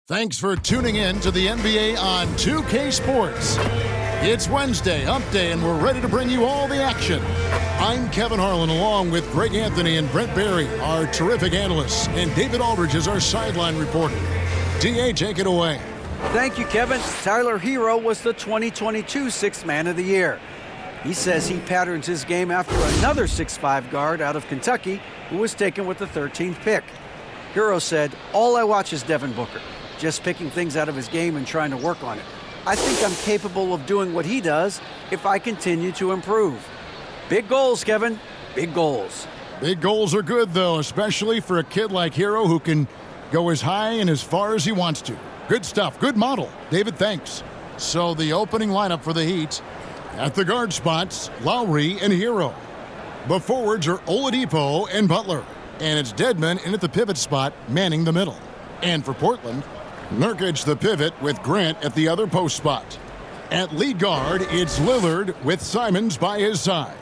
Thanks for tuning in to the NBA on 2K Sports. It's Wednesday, Hump Day, and we're ready to bring you all the action. I'm Kevin Harlan, along with Greg Anthony and Brent Barry, our terrific analysts, and David Aldridge is our sideline reporter. DA, take it away. Thank you, Kevin. Tyler Hero was the 2022 Sixth Man of the Year. He says he patterns his game after another 6'5" guard out of Kentucky who was taken with the 13th pick. Hero said, "All I watch is Devin Booker. Just picking things out of his game and trying to work on it. I think I'm capable of doing what he does if I continue to improve." Big goals, Kevin. Big goals. Big goals are good, though, especially for a kid like Hero who can go as high and as far as he wants to. Good stuff. Good model. David, thanks. So the opening lineup for the Heat, at the guard spots, Lowry and Hero. The forwards are Oladipo and Butler. And it's Dedmon in at the pivot spot, manning the middle. And for Portland, Nurkic the pivot with Grant at the other post spot. At lead guard, it's Lillard with Simons by his side.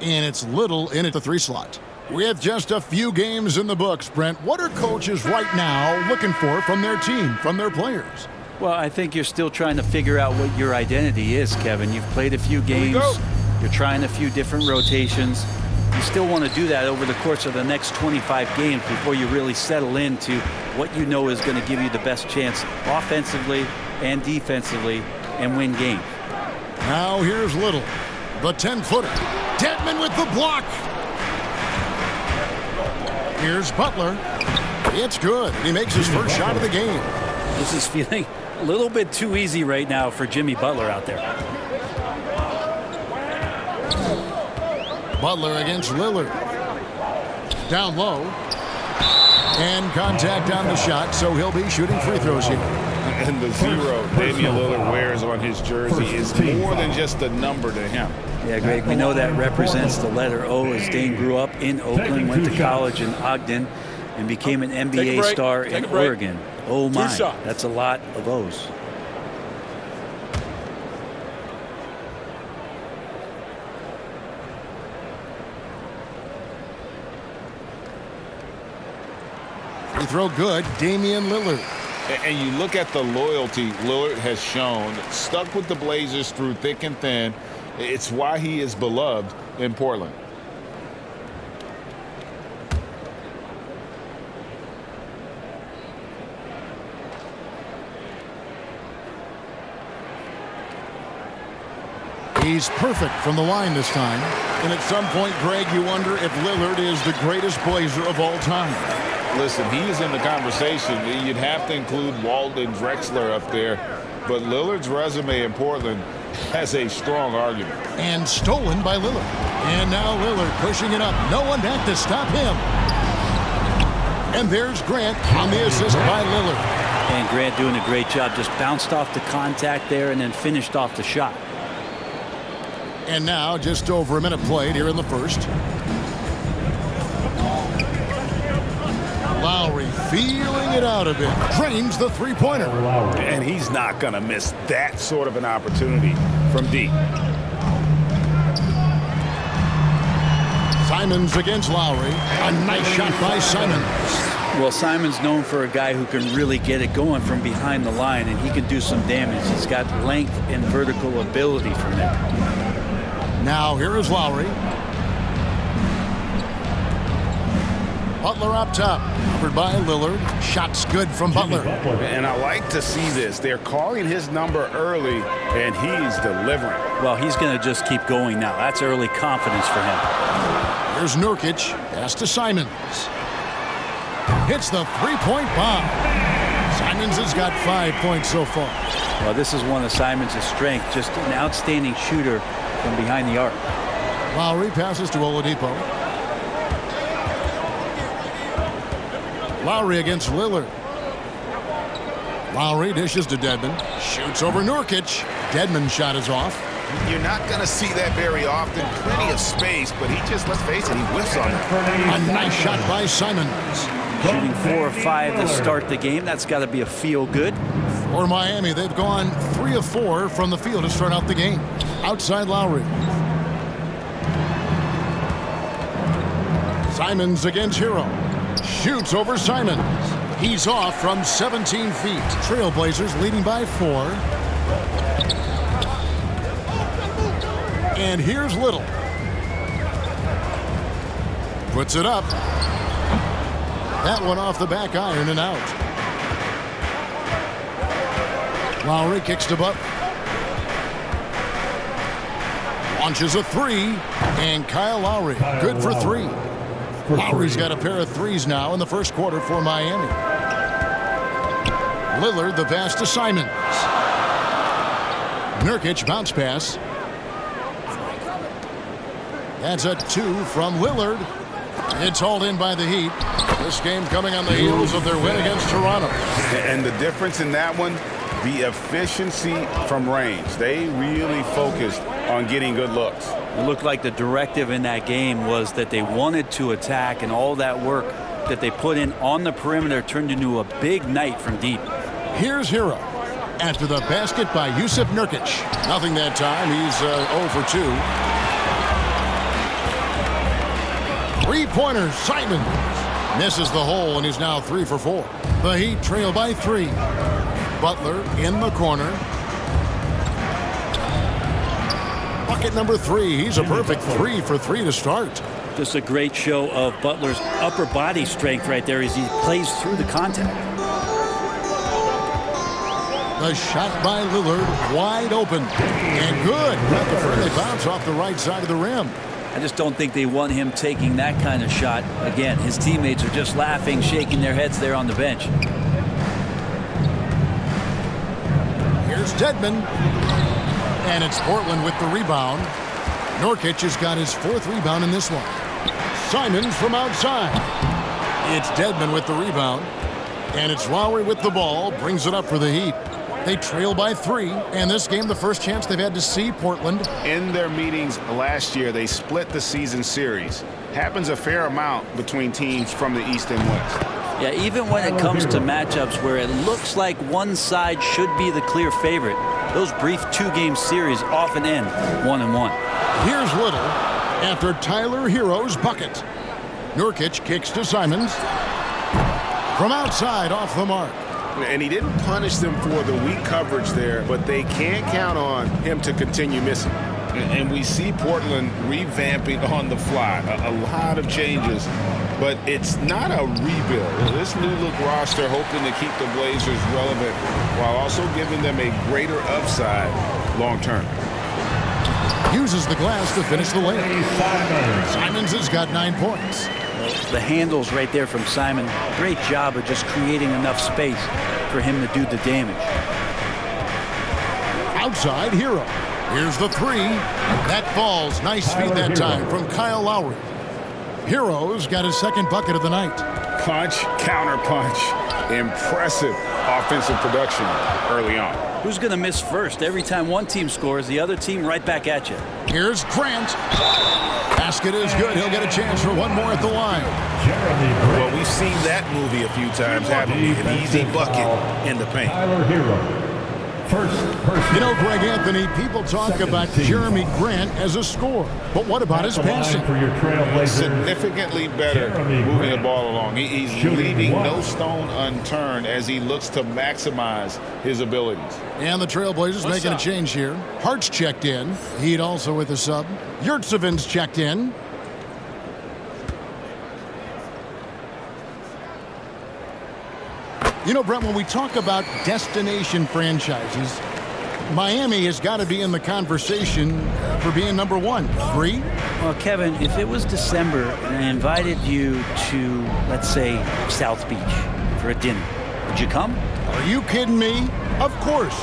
And it's Little in at the 3 slot. With just a few games in the books, Brent, what are coaches right now looking for from their team, from their players? Well, I think you're still trying to figure out what your identity is, Kevin. You've played a few games. You're trying a few different rotations. You still want to do that over the course of the next 25 games before you really settle into what you know is going to give you the best chance offensively and defensively and win games. Now here's Little, the 10-footer. Dedmon with the block. Here's Butler. It's good. He makes his first shot of the game. This is feeling a little bit too easy right now for Jimmy Butler out there. Butler against Lillard. Down low. And contact on the shot, so he'll be shooting free throws here. And the 0 Damian Lillard wears on his jersey is more than just a number to him. Yeah, Greg, we know that represents the letter O, as Dame grew up in Oakland, went to college in Ogden, and became an NBA star in Oregon. Oh my, that's a lot of O's. Free throw good, Damian Lillard. And you look at the loyalty Lillard has shown, stuck with the Blazers through thick and thin. It's why he is beloved in Portland. He's perfect from the line this time. And at some point, Greg, you wonder if Lillard is the greatest Blazer of all time. Listen, he is in the conversation. You'd have to include Walton Drexler up there. But Lillard's resume in Portland has a strong argument. And stolen by Lillard. And now Lillard pushing it up. No one back to stop him. And there's Grant on the assist by Lillard. And Grant doing a great job. Just bounced off the contact there and then finished off the shot. And now just over a minute played here in the first. Lowry feeling it out a bit. Drains the three-pointer. And he's not going to miss that sort of an opportunity from deep. Simons against Lowry. A nice shot by Simons. Well, Simons known for a guy who can really get it going from behind the line, and he can do some damage. He's got length and vertical ability from there. Now here is Lowry. Butler up top. Covered by Lillard. Shots good from Butler. And I like to see this. They're calling his number early, and he's delivering. Well, he's going to just keep going now. That's early confidence for him. Here's Nurkic. Pass to Simons. Hits the three-point bomb. Simons has got 5 points so far. Well, this is one of Simons' strengths. Just an outstanding shooter from behind the arc. Lowry passes to Oladipo. Lowry against Lillard. Lowry dishes to Dedmon. Shoots over Nurkic. Dedmon's shot is off. You're not going to see that very often. Plenty of space, but he just, let's face it, he whiffs on it. A nice shot by Simons. Shooting 4 of 5 to start the game. That's got to be a feel good. For Miami, they've gone 3 of 4 from the field to start out the game. Outside Lowry. Simons against Hero. Shoots over Simons. He's off from 17 feet. Trailblazers leading by 4. And here's Little. Puts it up. That one off the back iron and out. Lowry kicks to Butler. Launches a 3. And Kyle Lowry, good for 3. Lowry's got a pair of 3s now in the first quarter for Miami. Lillard, the pass to Simons. Nurkic, bounce pass. That's a 2 from Lillard. It's hauled in by the Heat. This game coming on the heels of their win against Toronto. And the difference in that one, the efficiency from range. They really focused on getting good looks. It looked like the directive in that game was that they wanted to attack, and all that work that they put in on the perimeter turned into a big night from deep. Here's Hero after the basket by Jusuf Nurkic. Nothing that time. He's 0 for 2. Three-pointer, Simon misses the hole, and he's now 3 for 4. The Heat trail by 3. Butler in the corner. Bucket number 3. He's a perfect 3 for 3 to start. Just a great show of Butler's upper body strength right there as he plays through the contact. The shot by Lillard, wide open, and good. Got the friendly bounce off the right side of the rim. I just don't think they want him taking that kind of shot. Again, his teammates are just laughing, shaking their heads there on the bench. Here's Dedmon. And it's Portland with the rebound. Nurkic has got his 4th rebound in this one. Simons from outside. It's Dedmon with the rebound. And it's Lowry with the ball. Brings it up for the Heat. They trail by 3. And this game, the first chance they've had to see Portland. In their meetings last year, they split the season series. Happens a fair amount between teams from the East and West. Yeah, even when it comes to matchups where it looks like one side should be the clear favorite, those brief 2-game series often end 1-1. Here's Little after Tyler Hero's bucket. Nurkic kicks to Simons. From outside, off the mark. And he didn't punish them for the weak coverage there, but they can't count on him to continue missing. And we see Portland revamping on the fly. A lot of changes, but it's not a rebuild. This new look roster hoping to keep the Blazers relevant while also giving them a greater upside long term. Uses the glass to finish the lane. Simons has got 9 points. The handles right there from Simon. Great job of just creating enough space for him to do the damage. Outside, Hero. Here's the 3. That falls. Nice feed that time from Kyle Lowry. Hero's got his 2nd bucket of the night. Punch, counter punch. Impressive offensive production early on. Who's going to miss first? Every time one team scores, the other team right back at you. Here's Grant. Basket is good. He'll get a chance for one more at the line. Well, we've seen that movie a few times, haven't we? An easy bucket in the paint. You know, Greg Anthony, people talk about Jeremy Grant as a scorer, but what about his passing? Significantly better moving the ball along. He's leaving no stone unturned as he looks to maximize his abilities. And the Trailblazers making a change here. Hart's checked in. Heat also with a sub. Yurtseven's checked in. You know, Brent, when we talk about destination franchises, Miami has got to be in the conversation for being number 1. Agree? Well, Kevin, if it was December and I invited you to, let's say, South Beach for a dinner, would you come? Are you kidding me? Of course.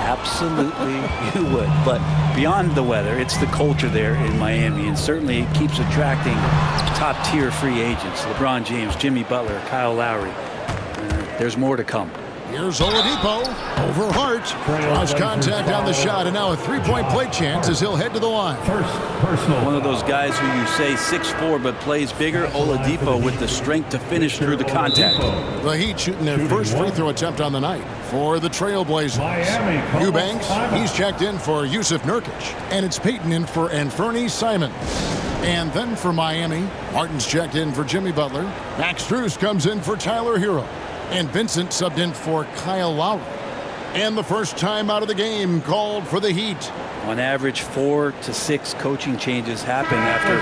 Absolutely, you would. But beyond the weather, it's the culture there in Miami, and certainly it keeps attracting top-tier free agents. LeBron James, Jimmy Butler, Kyle Lowry. There's more to come. Here's Oladipo over Hart. Draws contact on the shot, and now a 3-point play chance as he'll head to the line. One of those guys who you say 6'4", but plays bigger. Oladipo with the strength to finish through the contact. The Heat shooting their first free throw attempt on the night for the Trailblazers. Eubanks, he's checked in for Jusuf Nurkic, and it's Payton in for Anfernee Simons. And then for Miami, Martin's checked in for Jimmy Butler. Max Strus comes in for Tyler Hero. And Vincent subbed in for Kyle Lowry. And the first time out of the game called for the Heat. On average, 4 to 6 coaching changes happen after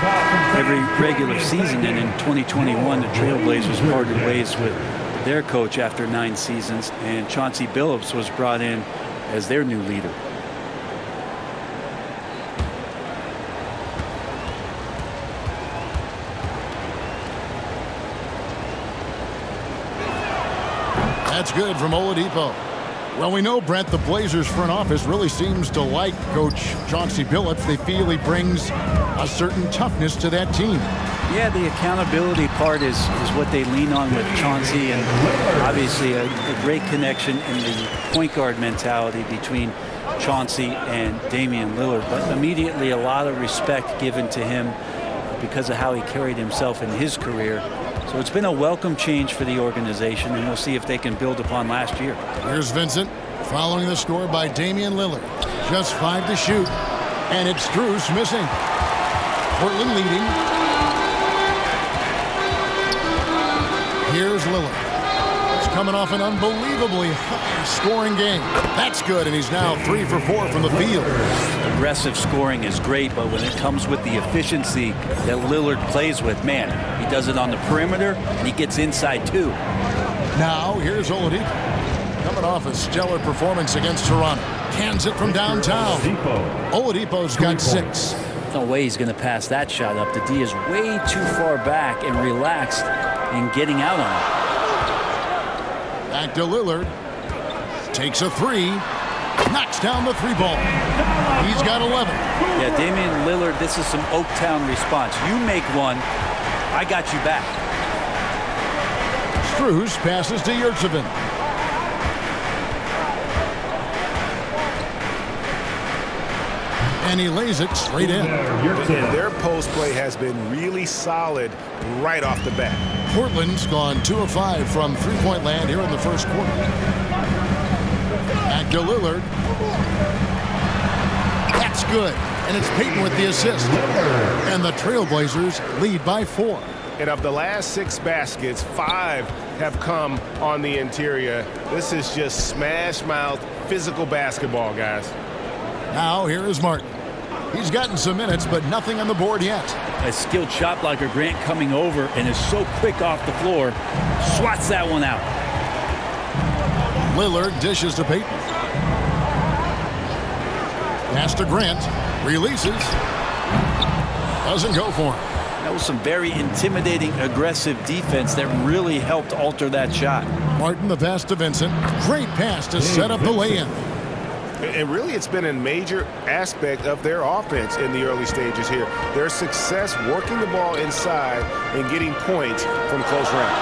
every regular season. And in 2021, the Trailblazers parted ways with their coach after 9 seasons. And Chauncey Billups was brought in as their new leader. That's good from Oladipo. Well, we know, Brent, the Blazers front office really seems to like Coach Chauncey Billups. They feel he brings a certain toughness to that team. Yeah, the accountability part is what they lean on with Chauncey, and obviously a great connection in the point guard mentality between Chauncey and Damian Lillard. But immediately a lot of respect given to him because of how he carried himself in his career. So it's been a welcome change for the organization, and we'll see if they can build upon last year. Here's Vincent following the score by Damian Lillard. Just 5 to shoot, and it's Strus missing. Portland leading. Here's Lillard. He's coming off an unbelievably high-scoring game. That's good, and he's now 3 for 4 from the field. Aggressive scoring is great, but when it comes with the efficiency that Lillard plays with, man, he does it on the perimeter, and he gets inside too. Now, here's Oladipo. Coming off a stellar performance against Toronto. Cans it from downtown. Oladipo's got 6. No way he's going to pass that shot up. The D is way too far back and relaxed in getting out on it. Back to Lillard. Takes a 3. Knocks down the 3-ball. He's got 11. Yeah, Damian Lillard, this is some Oaktown response. You make one, I got you back. Strus passes to Yurtseven. And he lays it straight in. Their post play has been really solid right off the bat. Portland's gone 2 of 5 from three-point land here in the first quarter. Back to Lillard. That's good. And it's Payton with the assist. And the Trailblazers lead by 4. And of the last 6 baskets, 5 have come on the interior. This is just smash-mouth physical basketball, guys. Now here is Martin. He's gotten some minutes, but nothing on the board yet. A skilled shot blocker, Grant, coming over and is so quick off the floor. Swats that one out. Lillard dishes to Payton. Pass to Grant. Releases. Doesn't go for him. That was some very intimidating, aggressive defense that really helped alter that shot. Martin, the pass to Vincent. Great pass to set up the lay-in. And really, it's been a major aspect of their offense in the early stages here. Their success working the ball inside and getting points from close range.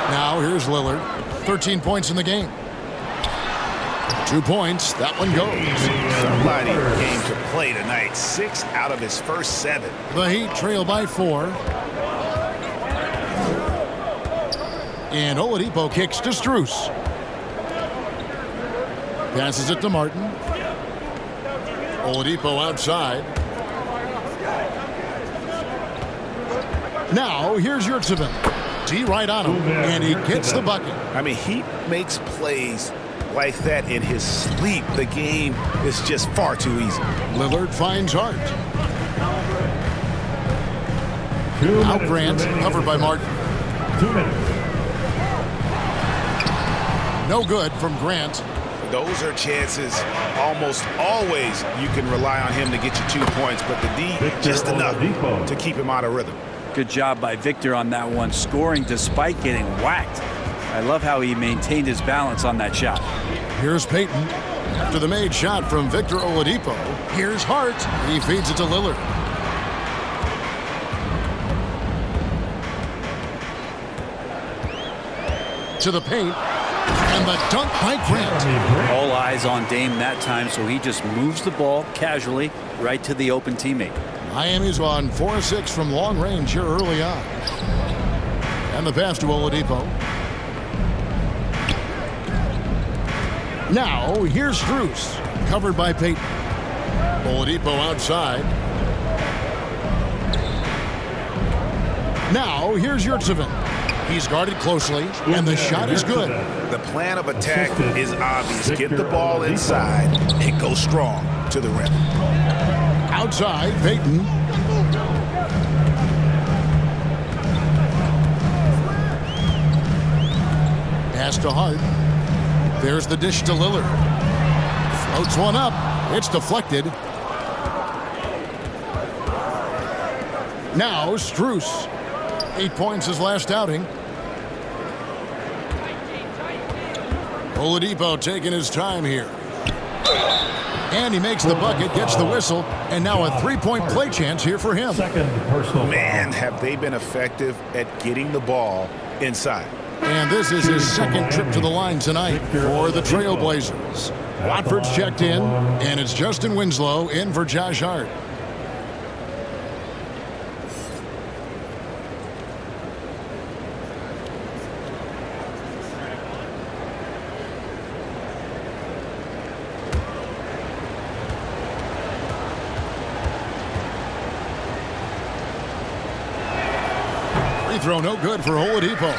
Now here's Lillard. 13 points in the game. 2 points. That one goes. Somebody came to play tonight. 6 out of his first 7. The Heat trail by 4. And Oladipo kicks to Strus. Passes it to Martin. Oladipo outside. Now here's Yurtseven. D right on him, and he gets the bucket. I mean, he makes plays like that in his sleep. The game is just far too easy. Lillard finds Hart. Out Grant, covered by Martin. 2 minutes. No good from Grant. Those are chances almost always you can rely on him to get you 2 points, but the D just enough to keep him out of rhythm. Good job by Victor on that one, scoring despite getting whacked. I love how he maintained his balance on that shot. Here's Payton. After the made shot from Victor Oladipo, here's Hart. He feeds it to Lillard. To the paint. And the dunk by Grant. All eyes on Dame that time, so he just moves the ball casually right to the open teammate. Miami's on 4-6 from long range here early on. And the pass to Oladipo. Now, here's Strus, covered by Payton. Oladipo outside. Now, here's Yurtseven. He's guarded closely, and the shot is good. The plan of attack is obvious. Get the ball inside and go strong to the rim. Outside, Payton. Pass to Hart. There's the dish to Lillard. Floats one up. It's deflected. Now Strus. 8 points his last outing. Oladipo taking his time here. And he makes the bucket, gets the whistle, and now a three-point play chance here for him. Man, have they been effective at getting the ball inside. And this is his second trip to the line tonight for the Trailblazers. Watford's checked in, and it's Justin Winslow in for Josh Hart. Free throw no good for Oladipo.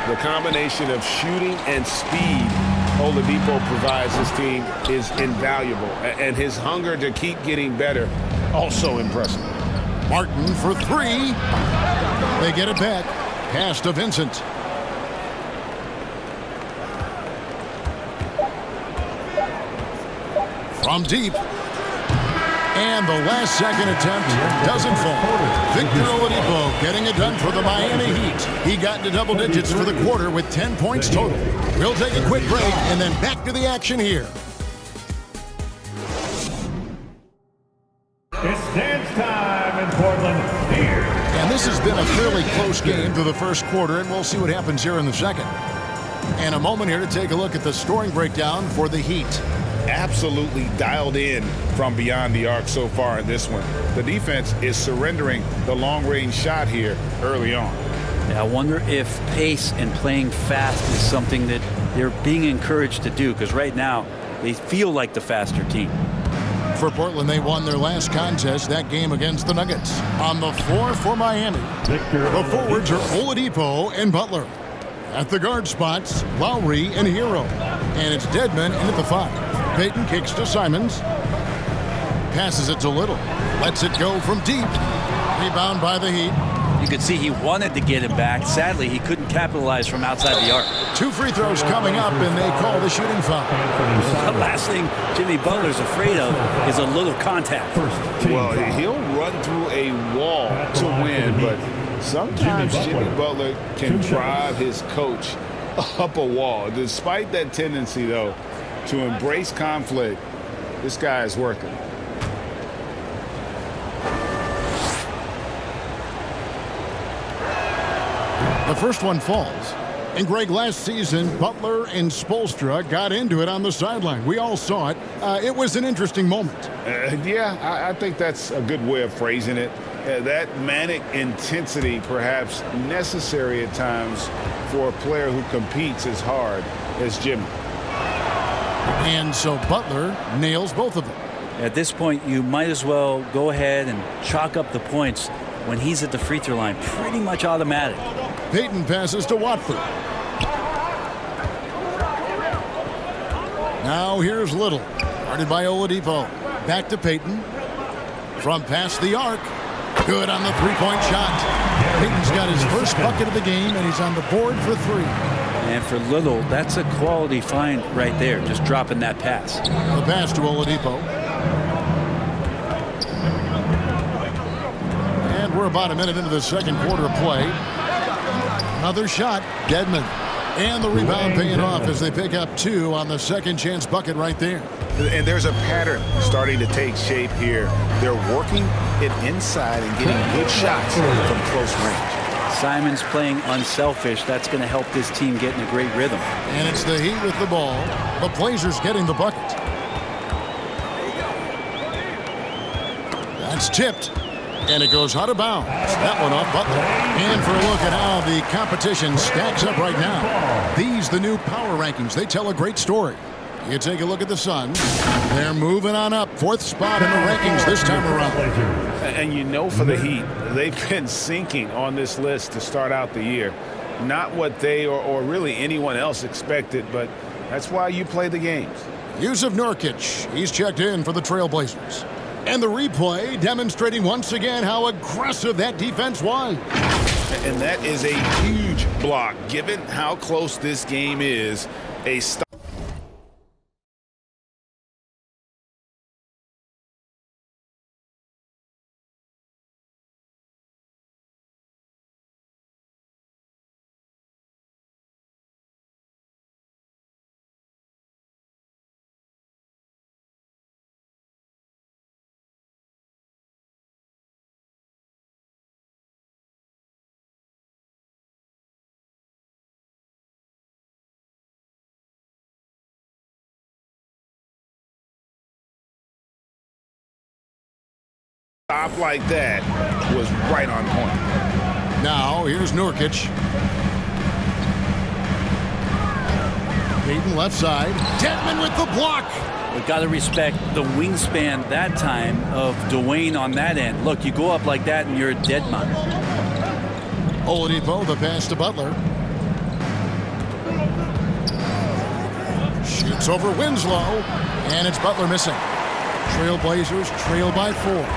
The combination of shooting and speed Oladipo provides his team is invaluable. And his hunger to keep getting better, also impressive. Martin for three. They get it back. Pass to Vincent. From deep. And the last second attempt doesn't fall. Victor Oladipo getting it done for the Miami Heat. He got into double digits for the quarter with 10 points total. We'll take a quick break and then back to the action here. It's dance time in Portland here. And this has been a fairly close game through the first quarter, and we'll see what happens here in the second. And a moment here to take a look at the scoring breakdown for the Heat. Absolutely dialed in from beyond the arc so far in this one. The defense is surrendering the long-range shot here early on. Yeah, I wonder if pace and playing fast is something that they're being encouraged to do, because right now they feel like the faster team. For Portland, they won their last contest, that game against the Nuggets. On the floor for Miami, the forwards are Oladipo and Butler. At the guard spots, Lowry and Hero. And it's Dedmon in at the 5. Payton kicks to Simons. Passes it to Little. Lets it go from deep. Rebound by the Heat. You could see he wanted to get him back. Sadly, he couldn't capitalize from outside the arc. 2 free throws coming up, and they call the shooting foul. The last thing Jimmy Butler's afraid of is a little contact. Well, he'll run through a wall to win, but sometimes Jimmy Butler can drive his coach up a wall. Despite that tendency, though, to embrace conflict, this guy is worth it. The first one falls. And Greg, last season, Butler and Spoelstra got into it on the sideline. We all saw it. It was an interesting moment. Yeah, I think that's a good way of phrasing it. That manic intensity perhaps necessary at times for a player who competes as hard as Jimmy. And so Butler nails both of them. At this point, you might as well go ahead and chalk up the points when he's at the free throw line. Pretty much automatic. Payton passes to Watford. Now here's Little. Guarded by Oladipo. Back to Payton. From past the arc. Good on the three-point shot. Payton's got his first bucket of the game, and he's on the board for 3. And for Little, that's a quality find right there, just dropping that pass. The pass to Oladipo. And we're about a minute into the second quarter of play. Another shot, Dedmon. And the rebound paying off as they pick up 2 on the second chance bucket right there. And there's a pattern starting to take shape here. They're working it inside and getting good shots from close range. Simons playing unselfish. That's going to help this team get in a great rhythm. And it's the Heat with the ball. The Blazers getting the bucket. That's tipped. And it goes out of bounds. That one off Butler. And for a look at how the competition stacks up right now. These, the new power rankings, they tell a great story. You take a look at the Suns. They're moving on up. 4th spot in the rankings this time around. And you know, for the Heat, they've been sinking on this list to start out the year. Not what they or really anyone else expected, but that's why you play the games. Yusuf Nurkic, he's checked in for the Trailblazers. And the replay demonstrating once again how aggressive that defense was. And that is a huge block, given how close this game is. A stop. Stop like that was right on point. Now, here's Nurkic. Payton left side. Dedmon with the block. We've got to respect the wingspan that time of Dwayne on that end. Look, you go up like that and you're a dead man. Oladipo, the pass to Butler. Shoots over Winslow. And it's Butler missing. Trailblazers trail by 4.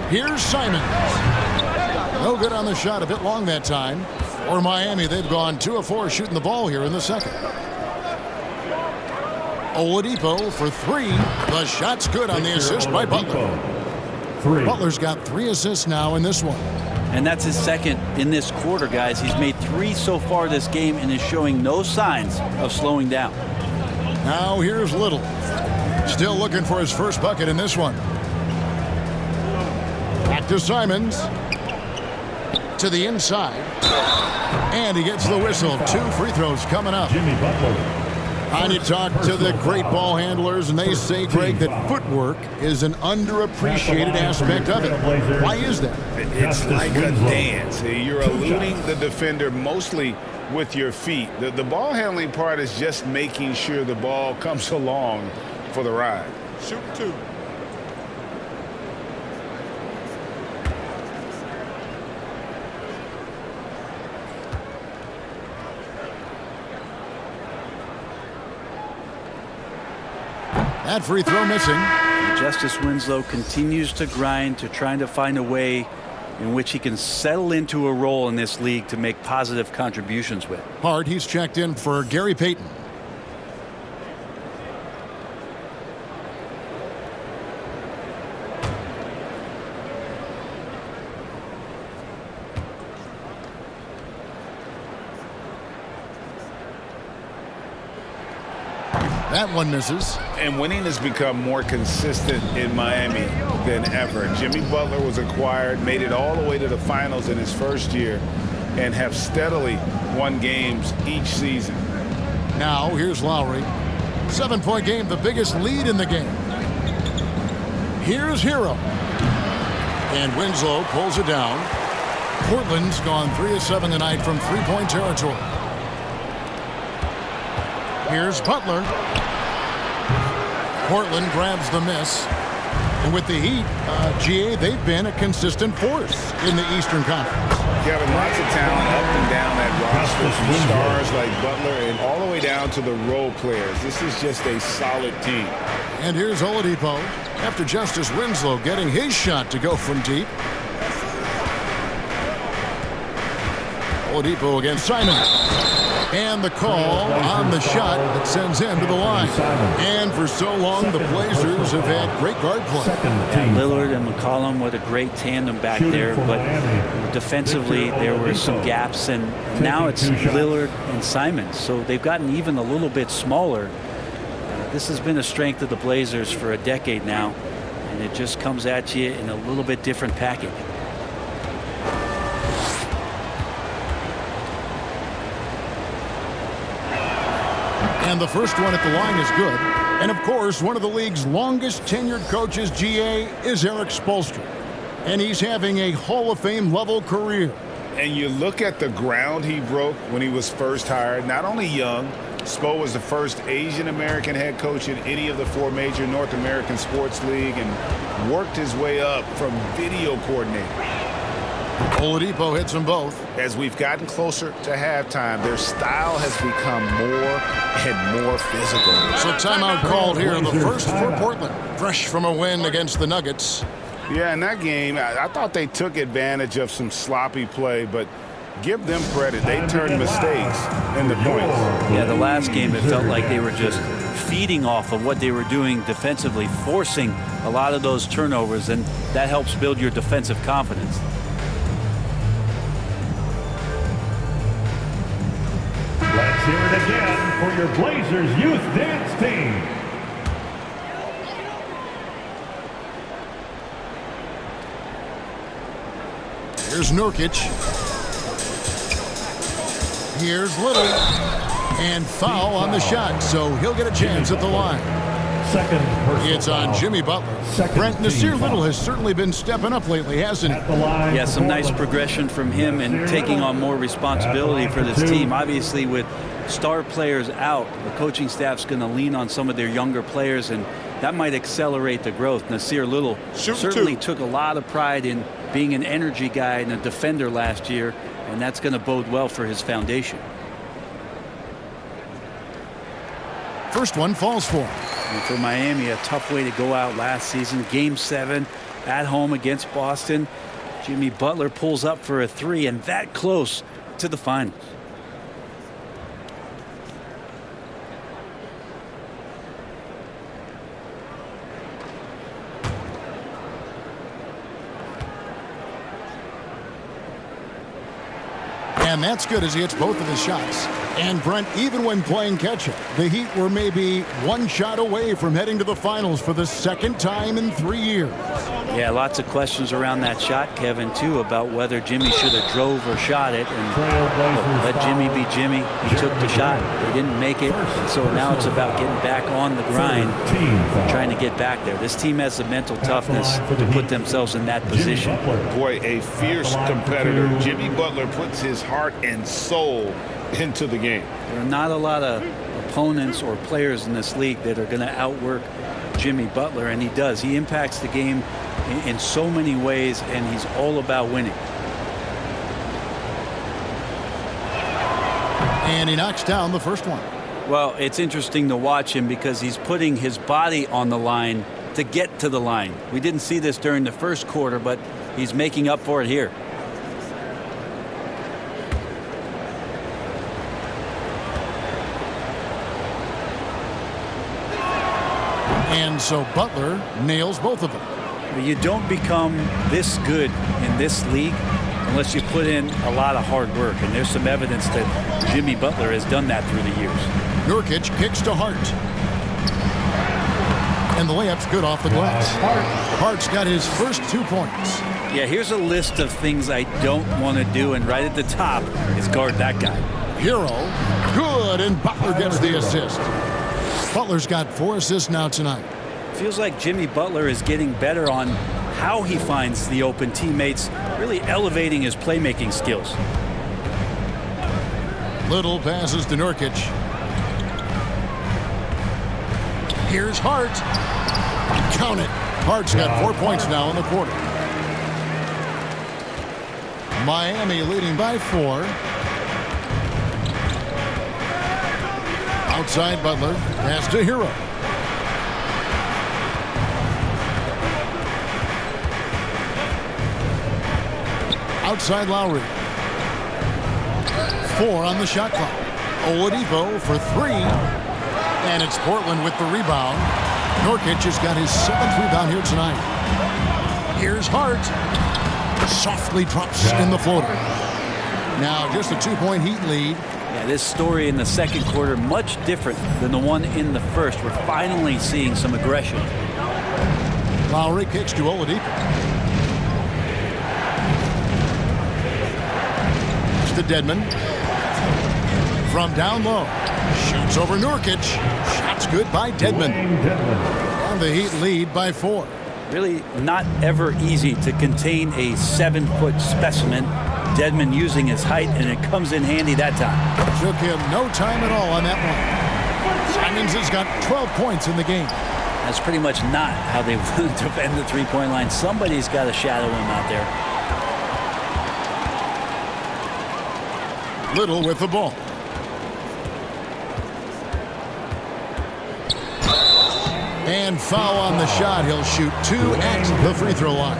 Here's Simons. No good on the shot. A bit long that time. For Miami, they've gone 2 of 4 shooting the ball here in the second. Oladipo for 3. The shot's good on the assist by Butler. Butler's got 3 assists now in this one. And that's his second in this quarter, guys. He's made 3 so far this game and is showing no signs of slowing down. Now here's Little. Still looking for his first bucket in this one. Back to Simons. To the inside. And he gets the whistle. 2 free throws coming up. Jimmy Butler. And you talk to the great ball handlers, and they say, Greg, that footwork is an underappreciated aspect of it. Why is that? It's like a dance. You're eluding the defender mostly with your feet. The ball handling part is just making sure the ball comes along for the ride. Shoot 2. That free throw missing. Justice Winslow continues to grind to trying to find a way in which he can settle into a role in this league to make positive contributions with. Hard, he's checked in for Gary Payton. That one misses. And winning has become more consistent in Miami than ever. Jimmy Butler was acquired, made it all the way to the finals in his first year, and have steadily won games each season. Now, here's Lowry. 7-point game, the biggest lead in the game. Here's Hero. And Winslow pulls it down. Portland's gone 3 of 7 tonight from 3-point territory. Here's Butler. Portland grabs the miss. And with the Heat, GA, they've been a consistent force in the Eastern Conference. Kevin, lots of talent up and down that roster, from stars like Butler and all the way down to the role players. This is just a solid team. And here's Oladipo after Justice Winslow getting his shot to go from deep. Oladipo against Simons. And the call on the shot that sends him to the line. And for so long, the Blazers have had great guard play. Lillard and McCollum with a great tandem back there, but defensively there were some gaps, and now it's Lillard and Simons. So they've gotten even a little bit smaller. This has been a strength of the Blazers for a decade now, and it just comes at you in a little bit different package. And the first one at the line is good. And, of course, one of the league's longest tenured coaches, GA, is Eric Spoelstra. And he's having a Hall of Fame level career. And you look at the ground he broke when he was first hired. Not only young, Spo was the first Asian-American head coach in any of the 4 major North American sports league and worked his way up from video coordinator. Oladipo hits them both. As we've gotten closer to halftime, their style has become more and more physical. So timeout called here, the first for Portland. Fresh from a win against the Nuggets. Yeah, in that game, I thought they took advantage of some sloppy play, but give them credit. They turned mistakes into points. Yeah, the last game, it felt like they were just feeding off of what they were doing defensively, forcing a lot of those turnovers, and that helps build your defensive confidence. Let's hear it again for your Blazers youth dance team. Here's Nurkic. Here's Little. And foul on the shot, so he'll get a chance at the line. Second personal It's on foul. Jimmy Butler. Second Brent, Nasir team Little foul. has certainly been stepping up lately, hasn't he? At the line Yeah, for some nice Portland. progression from him and taking on more responsibility for this team. Obviously, with star players out, the coaching staff's going to lean on some of their younger players, and that might accelerate the growth. Nasir Little certainly took a lot of pride in being an energy guy and a defender last year, and that's going to bode well for his foundation. First one falls for him. And for Miami, a tough way to go out last season. Game 7 at home against Boston. Jimmy Butler pulls up for a 3 and that close to the finals. And that's good as he hits both of his shots. And Brent, even when playing catch-up, the Heat were maybe one shot away from heading to the finals for the second time in 3 years. Yeah, lots of questions around that shot, Kevin, too, about whether Jimmy should have drove or shot it. And Trailblazers let Jimmy foul. be Jimmy. He took the shot. They didn't make it. So now it's about getting back on the grind, Team foul. trying to get back there. This team has the mental toughness to put themselves in that Jimmy position. Butler. Boy, a fierce competitor. Jimmy Butler puts his heart and soul into the game. There are not a lot of opponents or players in this league that are going to outwork Jimmy Butler, and he does. He impacts the game in so many ways, and he's all about winning. And he knocks down the first one. Well, it's interesting to watch him because he's putting his body on the line to get to the line. We didn't see this during the first quarter, but he's making up for it here. And so Butler nails both of them. But you don't become this good in this league unless you put in a lot of hard work. And there's some evidence that Jimmy Butler has done that through the years. Nurkic kicks to Hart. And the layup's good off the glass. Hart's got his first 2 points. Yeah, here's a list of things I don't want to do, and right at the top is guard that guy. Hero, good, and Butler gets the assist. Butler's got 4 assists now tonight. Feels like Jimmy Butler is getting better on how he finds the open teammates, really elevating his playmaking skills. Little passes to Nurkic. Here's Hart. Count it. Hart's got 4 points now in the quarter. Miami leading by 4. Outside Butler. Pass to Hero. Outside Lowry. 4 on the shot clock. Oladipo for 3. And it's Portland with the rebound. Nurkic has got his 7th rebound here tonight. Here's Hart. Softly drops in the floater. Now just a 2-point Heat lead. Yeah, this story in the second quarter much different than the one in the first. We're finally seeing some aggression. Lowry kicks to Oladipo. To Dedmon. From down low. Shoots over Nurkic. Shots good by Dedmon. And the Heat lead by 4. Really not ever easy to contain a 7-foot specimen. Dedmon using his height, and it comes in handy that time. Took him no time at all on that one. Simons has got 12 points in the game. That's pretty much not how they defend the three-point line. Somebody's got to shadow him out there. Little with the ball. And foul on the shot. He'll shoot 2 at the free throw line.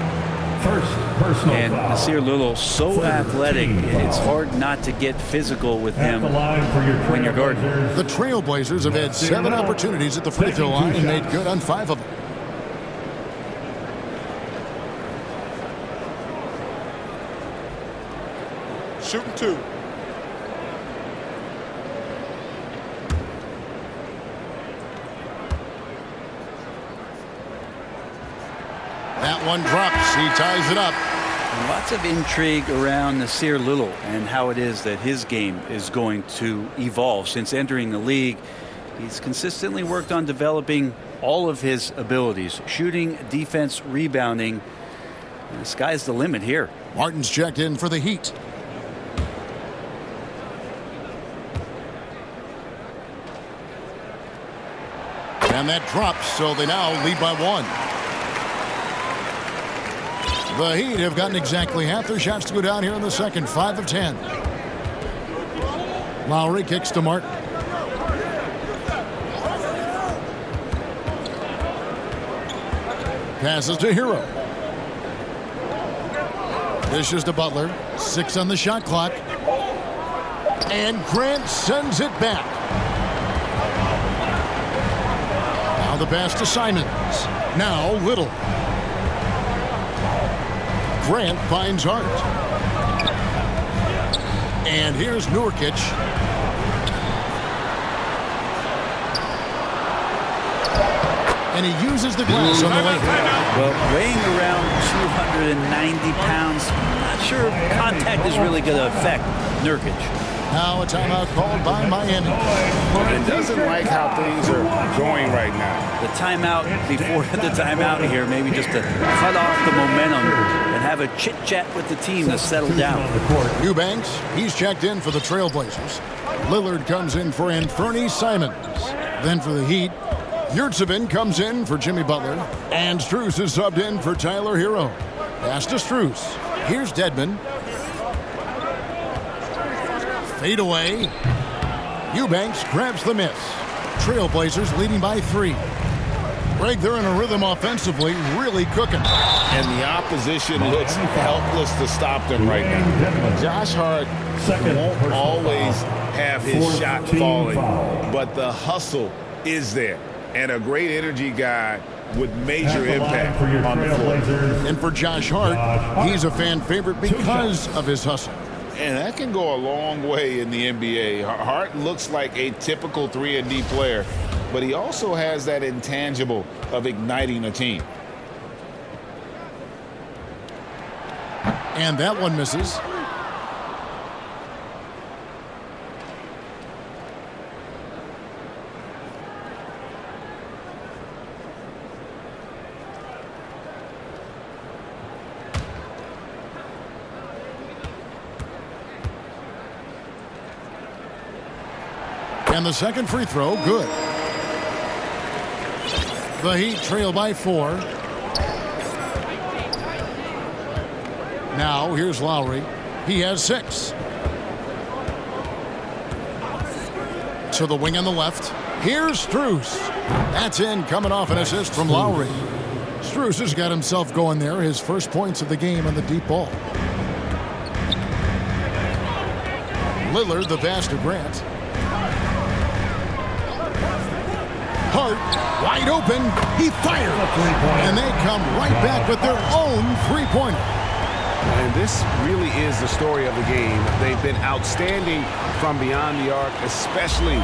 First personal And foul. Nasir Little, so athletic, it's hard not to get physical with At him the line for your when you're guarding. Trailblazers. The Trailblazers have had 7 opportunities at the free throw line and made good on 5 of them. Shooting 2. That one drops. He ties it up. And lots of intrigue around Nasir Little and how it is that his game is going to evolve. Since entering the league, he's consistently worked on developing all of his abilities: shooting, defense, rebounding. And the sky's the limit here. Martin's checked in for the Heat. And that drops, so they now lead by 1. The Heat have gotten exactly half their shots to go down here in the second. 5 of 10. Lowry kicks to Martin. Passes to Hero. Dishes to Butler. 6 on the shot clock. And Grant sends it back. Now the pass to Simons. Now Little. Grant finds Hart. And here's Nurkic. And he uses the glass on the lane. Well, weighing around 290 pounds, not sure contact is really going to affect Nurkic. Now a timeout called by Miami. It doesn't like how things are going right now. The timeout before the timeout here, maybe just to cut off the momentum and have a chit-chat with the team to settle down. Eubanks, he's checked in for the Trailblazers. Lillard comes in for Anthony Simons. Then for the Heat, Yurtseven comes in for Jimmy Butler. And Strus is subbed in for Tyler Hero. Pass to Strus. Here's Dedmon. Fade away. Eubanks grabs the miss. Trailblazers leading by 3. Greg, they're in a rhythm offensively, really cooking. And the opposition looks helpless to stop them right now. Josh Hart won't always have his shot falling, but the hustle is there. And a great energy guy with major impact on the floor. And for Josh Hart, he's a fan favorite because of his hustle. And that can go a long way in the NBA. Hart looks like a typical 3-and-D player, but he also has that intangible of igniting a team. And that one misses. And the second free throw, good. The Heat trail by 4. Now here's Lowry. He has 6. To the wing on the left. Here's Strus. That's in, coming off an assist from Lowry. Strus has got himself going there. His first points of the game on the deep ball. Lillard, the pass to Grant. Hart, wide open. He fired. And they come right back with their own three-pointer. And this really is the story of the game. They've been outstanding from beyond the arc, especially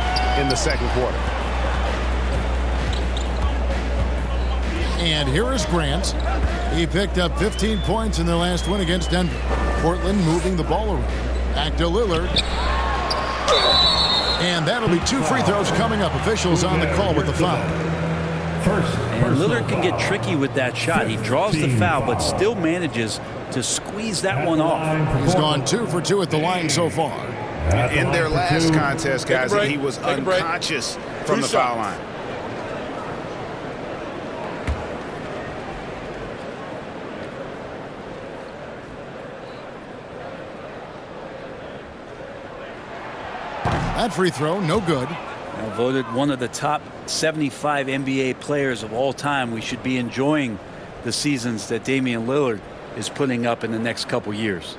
in the second quarter. And here is Grant. He picked up 15 points in their last win against Denver. Portland moving the ball around. Back to Lillard. And that'll be 2 free throws coming up. Officials on the call with the foul. And Lillard can get tricky with that shot. He draws the foul, but still manages to squeeze that one off. He's gone 2 for 2 at the line so far. In their last contest, guys, he was unconscious from the foul line. That free throw, no good. Voted one of the top 75 NBA players of all time. We should be enjoying the seasons that Damian Lillard is putting up in the next couple years.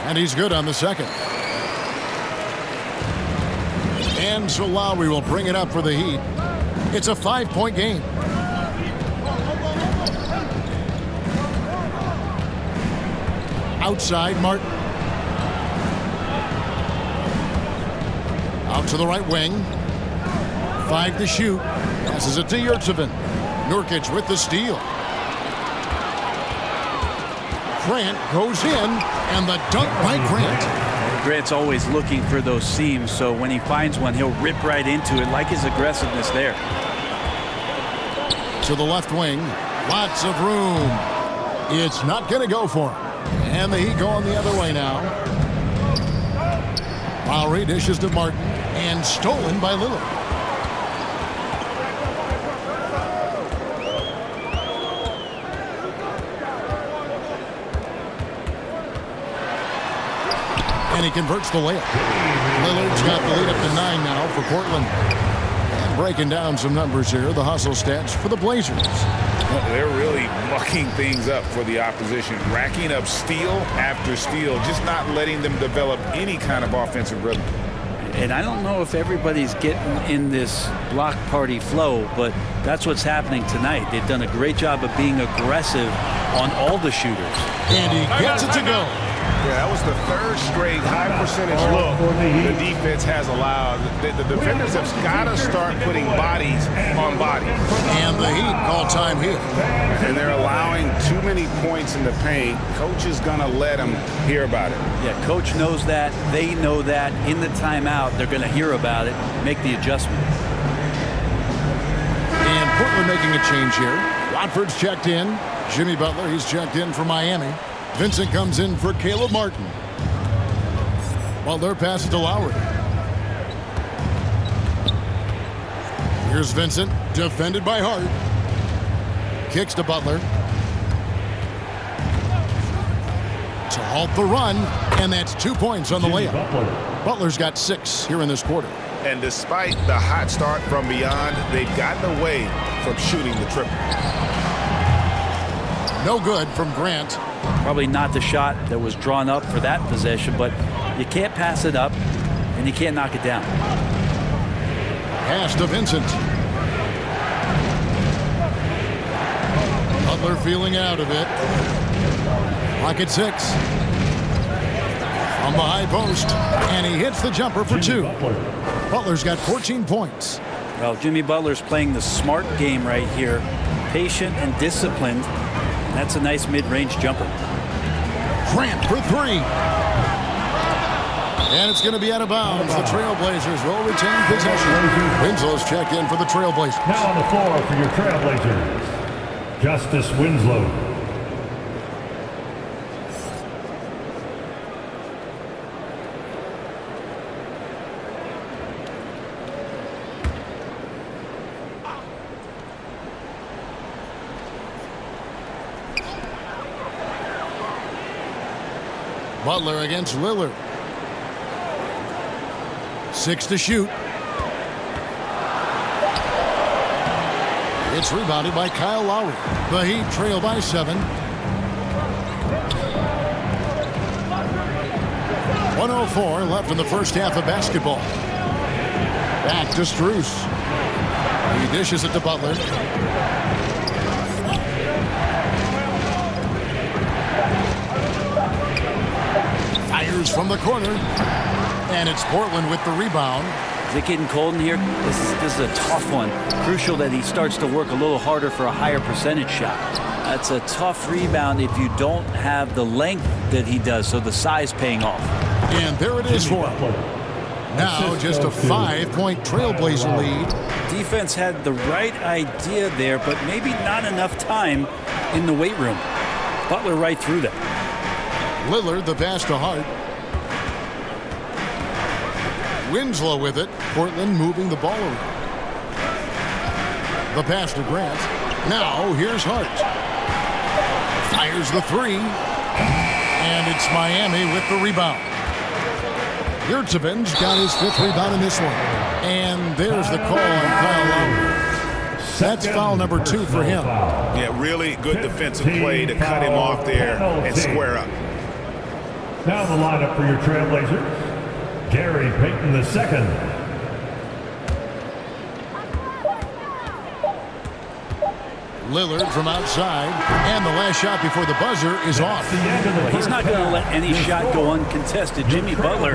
And he's good on the second. And so Lowry will bring it up for the Heat. It's a 5-point game. Outside, Martin. Out to the right wing. 5 to shoot. Passes it to Yurtseven. Nurkic with the steal. Grant goes in, and the dunk by Grant. Grant's always looking for those seams, so when he finds one, he'll rip right into it, like his aggressiveness there. To the left wing. Lots of room. It's not going to go for him. And the Heat going the other way now. Lowry dishes to Martin, and stolen by Lillard. And he converts the layup. Lillard's got the lead up to 9 now for Portland. And breaking down some numbers here, the hustle stats for the Blazers. They're really mucking things up for the opposition, racking up steal after steal, just not letting them develop any kind of offensive rhythm. And I don't know if everybody's getting in this block party flow, but that's what's happening tonight. They've done a great job of being aggressive on all the shooters. And he gets it to go. Yeah, that was the third straight high percentage look the defense has allowed. The defenders have got to start putting bodies on bodies. And the Heat call time here. And they're allowing too many points in the paint. Coach is going to let them hear about it. Yeah, coach knows that. They know that. In the timeout, they're going to hear about it, make the adjustment. And Portland making a change here. Watford's checked in. Jimmy Butler, he's checked in for Miami. Vincent comes in for Caleb Martin. Butler passes to Lowry. Here's Vincent, defended by Hart. Kicks to Butler. To halt the run, and that's 2 points on the layup. Butler's got 6 here in this quarter. And despite the hot start from beyond, they've gotten away from shooting the triple. No good from Grant. Probably not the shot that was drawn up for that possession, but you can't pass it up, and you can't knock it down. Pass to Vincent. Butler feeling out of it. Clock at 6. From the high post, and he hits the jumper for 2. Butler's got 14 points. Well, Jimmy Butler's playing the smart game right here. Patient and disciplined. That's a nice mid-range jumper. Grant for 3. And it's going to be out of bounds. The Trailblazers will retain possession. Winslow's checked in for the Trailblazers. Now on the floor for your Trailblazers, Justice Winslow. Butler against Lillard. 6 to shoot. It's rebounded by Kyle Lowry. The Heat trail by 7. 1:04 left in the first half of basketball. Back to Strus. He dishes it to Butler. Fires from the corner. And it's Portland with the rebound. Is it getting cold in here? This is a tough one. Crucial that he starts to work a little harder for a higher percentage shot. That's a tough rebound if you don't have the length that he does, so the size paying off. And there it is for him. Now just a 5-point Trailblazer lead. Defense had the right idea there, but maybe not enough time in the weight room. Butler right through that. Lillard the pass to Hart. Winslow with it. Portland moving the ball around. The pass to Grant. Now here's Hart. Fires the three. And it's Miami with the rebound. Yurtseven's got his 5th rebound in this one. And there's the call on Kyle Lowry. That's foul number 2 for him. Yeah, really good defensive play to cut him off there and square up. Now the lineup for your Trailblazers. Gary Payton II. Lillard from outside, and the last shot before the buzzer is off. He's not going to let any shot go uncontested. Jimmy Butler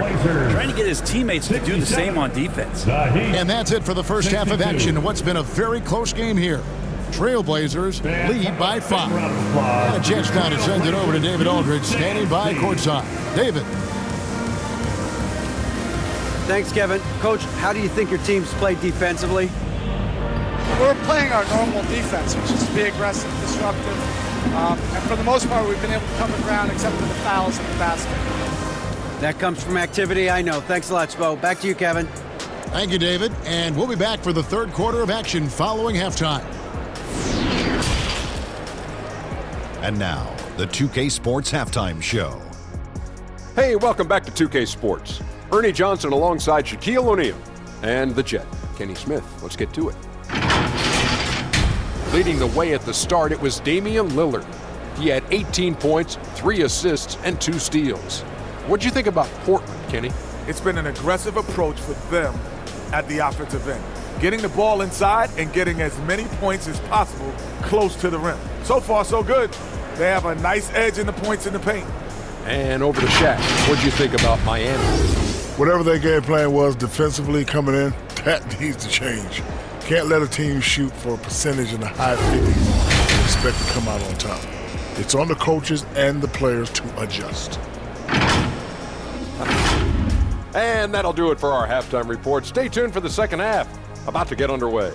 trying to get his teammates to do the same on defense. And that's it for the first half of action. What's been a very close game here. Trailblazers lead by 5. And Jets now to send it over to David Aldridge, standing by courtside. David. Thanks, Kevin. Coach, how do you think your team's played defensively? We're playing our normal defense, which is to be aggressive, disruptive. And for the most part, we've been able to cover ground except for the fouls in the basket. That comes from activity, I know. Thanks a lot, Spo. Back to you, Kevin. Thank you, David. And we'll be back for the third quarter of action following halftime. And now, the 2K Sports Halftime Show. Hey, welcome back to 2K Sports. Ernie Johnson alongside Shaquille O'Neal and the Jet, Kenny Smith. Let's get to it. Leading the way at the start, it was Damian Lillard. He had 18 points, 3 assists, and 2 steals. What'd you think about Portland, Kenny? It's been an aggressive approach for them at the offensive end, getting the ball inside and getting as many points as possible close to the rim. So far, so good. They have a nice edge in the points in the paint. And over to Shaq. What'd you think about Miami? Whatever their game plan was defensively coming in, that needs to change. Can't let a team shoot for a percentage in the high 50s and expect to come out on top. It's on the coaches and the players to adjust. And that'll do it for our halftime report. Stay tuned for the second half. About to get underway.